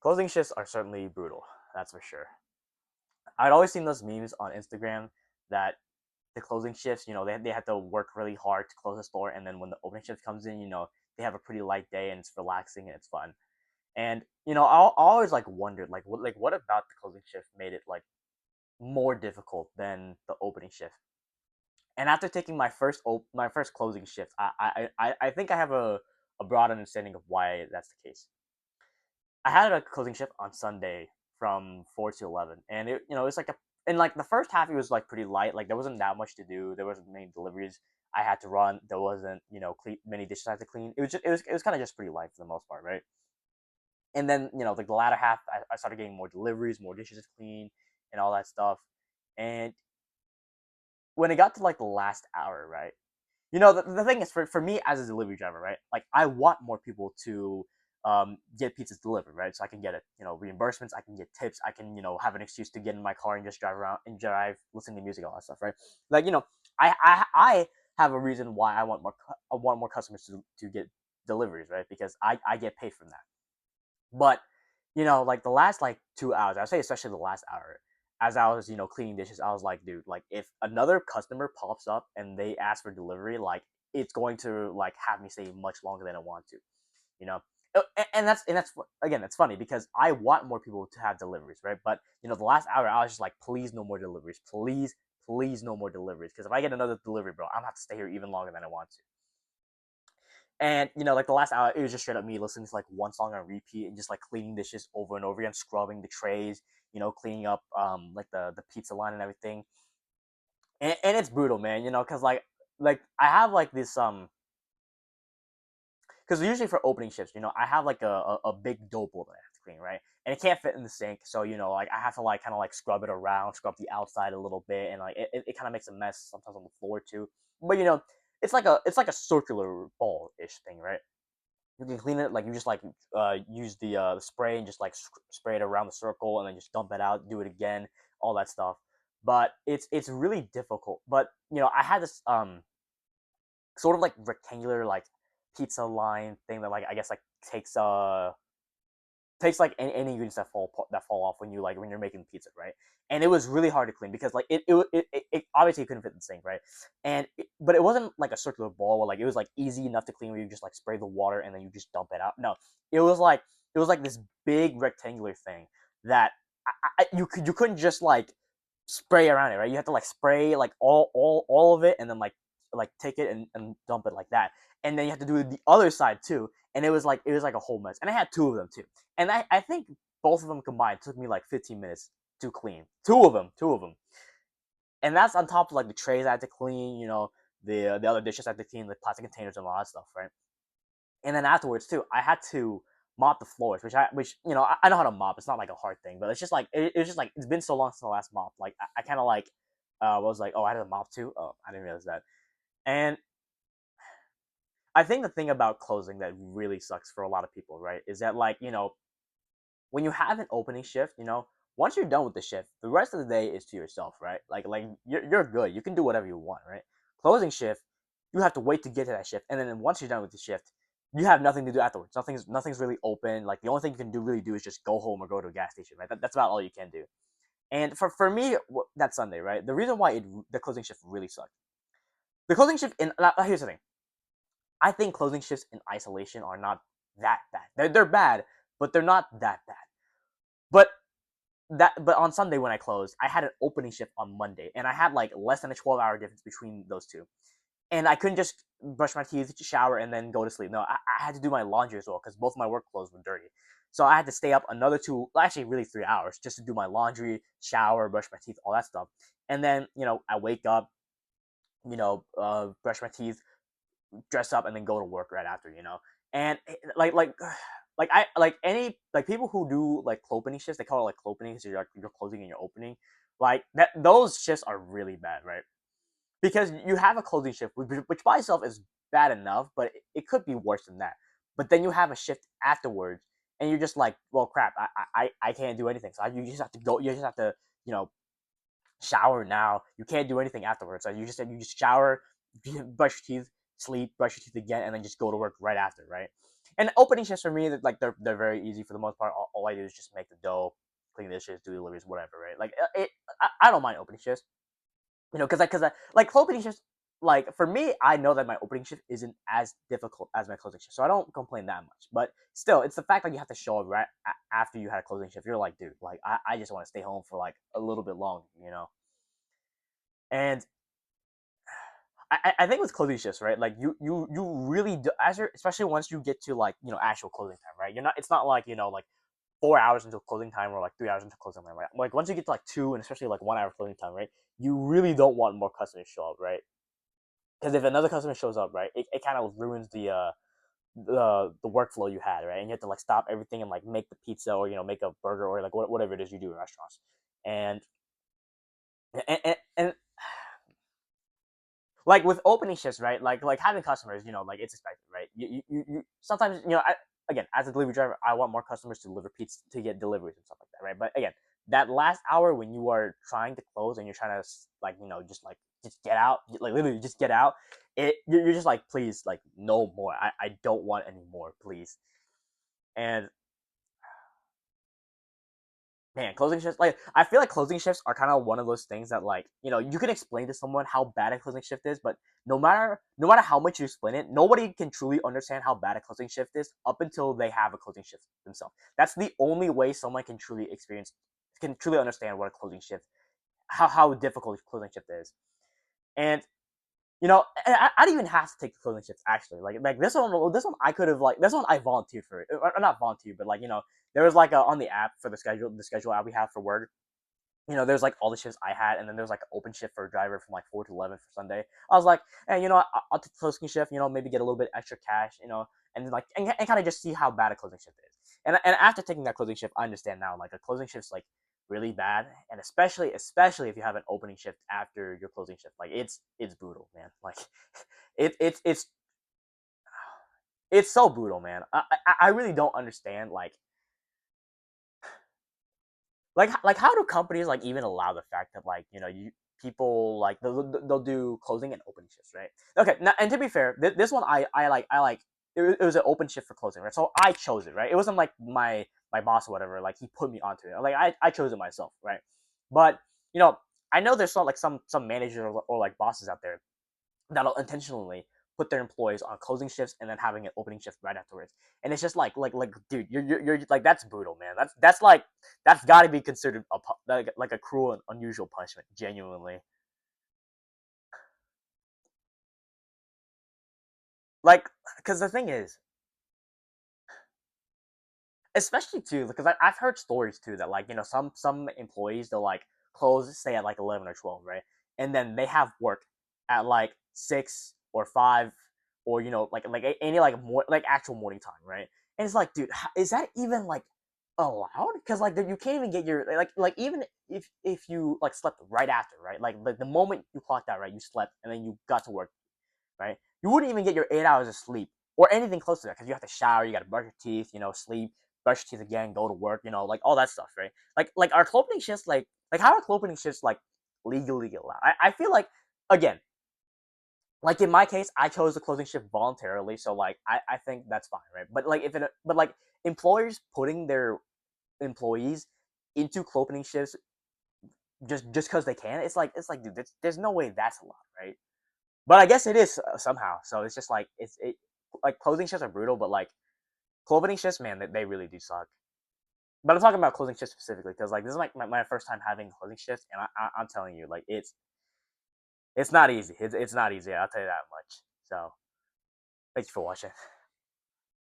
Closing shifts are certainly brutal. That's for sure. I'd always seen those memes on Instagram that the closing shifts, they have to work really hard to close the store, and then when the opening shift comes in, they have a pretty light day and it's relaxing and it's fun. And I always like wondered what about the closing shift made it like more difficult than the opening shift. And after taking my first closing shift, I think I have a broad understanding of why that's the case. I had a closing shift on Sunday from 4 to 11, and it's like in like the first half it was like pretty light. Like there wasn't that much to do. There wasn't many deliveries I had to run. There wasn't many dishes I had to clean. It was kind of just pretty light for the most part, right? And then like the latter half, I started getting more deliveries, more dishes to clean, and all that stuff. And when it got to like the last hour, right? The thing is for me as a delivery driver, right? Like I want more people to get pizzas delivered, right? So I can get it, reimbursements, I can get tips, I can, have an excuse to get in my car and just drive around and drive, listening to music, all that stuff, right? Like, I have a reason why I want more customers to get deliveries, right? Because I get paid from that. But like the last like 2 hours, I'd say especially the last hour, as I was cleaning dishes, I was like, dude, like if another customer pops up and they ask for delivery, like it's going to like have me stay much longer than I want to, you know. And that's again, that's funny because I want more people to have deliveries, right? But the last hour, I was just like, please no more deliveries, please no more deliveries, because if I get another delivery, bro, I'm gonna have to stay here even longer than I want to. And like the last hour, it was just straight up me listening to like one song on repeat and just like cleaning dishes over and over again, scrubbing the trays, cleaning up like the pizza line and everything. And it's brutal, man. Because like I have like this because usually for opening shifts, I have like a big dough bowl that I have to clean, right? And it can't fit in the sink, so like I have to like kind of like scrub it around, scrub the outside a little bit, and like it kind of makes a mess sometimes on the floor too. But it's like a circular ball ish thing, right? You can clean it like you just like use the spray and just like spray it around the circle and then just dump it out, do it again, all that stuff. But it's really difficult. But I had this sort of like rectangular like pizza line thing that like I guess like takes takes like any ingredients that fall off when you're making pizza, right? And it was really hard to clean because like it obviously couldn't fit in the sink, right? But it wasn't like a circular ball where like it was like easy enough to clean where you just like spray the water and then you just dump it out. No, it was like this big rectangular thing that you couldn't just like spray around it, right? You have to like spray like all of it and then like take it and dump it like that. And then you have to do the other side too. And it was like a whole mess. And I had two of them too. And I think both of them combined took me like 15 minutes to clean. Two of them. And that's on top of like the trays I had to clean, the other dishes I had to clean, the plastic containers and all that stuff, right? And then afterwards too, I had to mop the floors, which I know how to mop. It's not like a hard thing, but it's just like it's just like it's been so long since the last mop. Like I kind of like was like, oh, I had to mop too. Oh, I didn't realize that. And I think the thing about closing that really sucks for a lot of people, right, is that like when you have an opening shift, once you're done with the shift, the rest of the day is to yourself, right? Like you're good. You can do whatever you want, right? Closing shift, you have to wait to get to that shift, and then once you're done with the shift, you have nothing to do afterwards. Nothing's really really open. Like the only thing you can do is just go home or go to a gas station, right? That's about all you can do. And for me, that Sunday, right? The reason why the closing shift really sucked. The closing shift in here's the thing. I think closing shifts in isolation are not that bad. They're bad, but they're not that bad. But but on Sunday when I closed, I had an opening shift on Monday, and I had like less than a 12-hour difference between those two. And I couldn't just brush my teeth, shower, and then go to sleep. No, I had to do my laundry as well because both my work clothes were dirty. So I had to stay up another two, well, actually, really 3 hours just to do my laundry, shower, brush my teeth, all that stuff. And then I wake up, brush my teeth, dress up, and then go to work right after. And like I like any like people who do like clopening shifts, they call it like clopening because you're closing and you're opening. Like that, those shifts are really bad, right? Because you have a closing shift, which by itself is bad enough, but it could be worse than that. But then you have a shift afterwards, and you're just like, well, crap, I can't do anything. So you just have to go. You just have to you know shower now. You can't do anything afterwards. So you just shower, brush your teeth, sleep, brush your teeth again, and then just go to work right after, right? And opening shifts for me, like they're very easy for the most part. All I do is just make the dough, clean dishes, do deliveries, whatever, right? Like I don't mind opening shifts, because I like opening shifts. Like for me, I know that my opening shift isn't as difficult as my closing shift, so I don't complain that much. But still, it's the fact that you have to show up right after you had a closing shift. You're like, dude, like I just want to stay home for like a little bit longer. And I think with closing shifts, right? Like you really do, especially once you get to like actual closing time, right? It's not like like 4 hours until closing time or like 3 hours until closing time, right? Like once you get to like 2 and especially like 1 hour closing time, right? You really don't want more customers to show up, right? Because if another customer shows up, right, it kind of ruins the workflow you had, right? And you have to like stop everything and like make the pizza or make a burger or like whatever it is you do in restaurants, and and like with opening shifts, right? Like having customers, like it's expected, right? You sometimes again, as a delivery driver, I want more customers to deliver pizza to get deliveries and stuff like that, right? But again, that last hour when you are trying to close and you're trying to like just get out, like literally just get out, you're just like, please, like no more. I don't want any more, please. And man, closing shifts, like I feel like closing shifts are kind of one of those things that like you can explain to someone how bad a closing shift is, but no matter how much you explain it, nobody can truly understand how bad a closing shift is up until they have a closing shift themselves. That's the only way someone can truly understand what a closing shift, how difficult a closing shift is. And I didn't even have to take the closing shifts actually. Like this one I could have like this one I volunteered for it, or not volunteered, but like there was like on the app for the schedule app we have for work. There's like all the shifts I had, and then there's like an open shift for a driver from like 4 to 11 for Sunday. I was like, hey, I'll take the closing shift. Maybe get a little bit extra cash. And like and kind of just see how bad a closing shift is. And after taking that closing shift, I understand now like a closing shift's like really bad, and especially if you have an opening shift after your closing shift, like it's brutal, man. Like it's it's so brutal, man. I really don't understand like how do companies like even allow the fact that like you people like they'll do closing and opening shifts, right? Okay, now, and to be fair, this one I like it was an open shift for closing, right? So I chose it, right? It wasn't like my boss or whatever, like he put me onto it, like I chose it myself, right? But you know I know there's some like some managers or like bosses out there that'll intentionally put their employees on closing shifts and then having an opening shift right afterwards. And it's just like dude, you're like that's brutal, man. That's like that's got to be considered like a cruel and unusual punishment, genuinely. Like, because the thing is, especially too, because I've heard stories too that like some employees they'll like close say at like 11 or 12, right, and then they have work at like 6 or 5 or like any like more like actual morning time, right? And it's like, dude, is that even like allowed? Because like you can't even get your like even if you like slept right after, right, like the moment you clocked out, right, you slept and then you got to work, right? You wouldn't even get your 8 hours of sleep or anything close to that because you have to shower, you got to brush your teeth, sleep, brush your teeth again, go to work, like all that stuff, right? Like our clothing shifts, like how are clothing shifts like legally allowed? I feel like again, like in my case, I chose the closing shift voluntarily, so like I think that's fine, right? But like employers putting their employees into clothing shifts just because they can, it's like dude, there's no way that's allowed, right? But I guess it is somehow. So it's just like like closing shifts are brutal, but like clothing shifts, man, they really do suck. But I'm talking about closing shifts specifically because like this is like my first time having closing shifts, and I'm telling you, like it's not easy. It's not easy. I'll tell you that much. So thank you for watching.